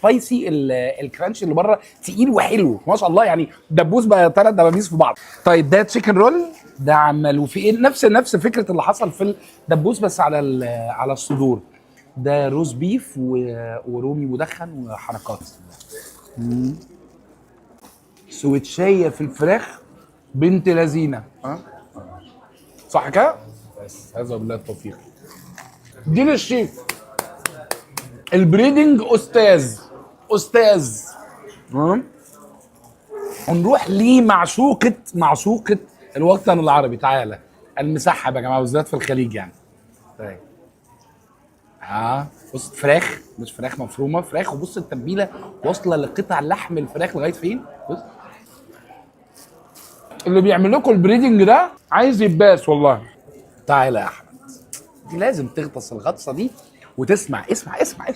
السبايسي الكرانش اللي بره تقيل وحلو ما شاء الله، يعني دبوس بقى 3 دبابيس في بعض. طيب ده تشيكن رول، ده عملوا في ايه؟ نفس فكره اللي حصل في الدبوس بس على الصدور. ده روز بيف ورومي مدخن وحركات. سويتشايه في الفراخ بنت لذينه. ها صح كده؟ بس هذا بالله التوفيق. دين الشيف البريدنج استاذ. تمام. ونروح معشوقة الوطن العربي. تعالى المسحب يا جماعه، بالذات في الخليج يعني. طيب بص فراخ، مش فراخ مفرومه، فراخ، وبص التتبيله واصله لقطع لحم الفراخ لغايه فين. بص اللي بيعمل لكم البريدنج ده عايز يباس والله. تعالى يا احمد، دي لازم تغطس الغطسه دي وتسمع. اسمع.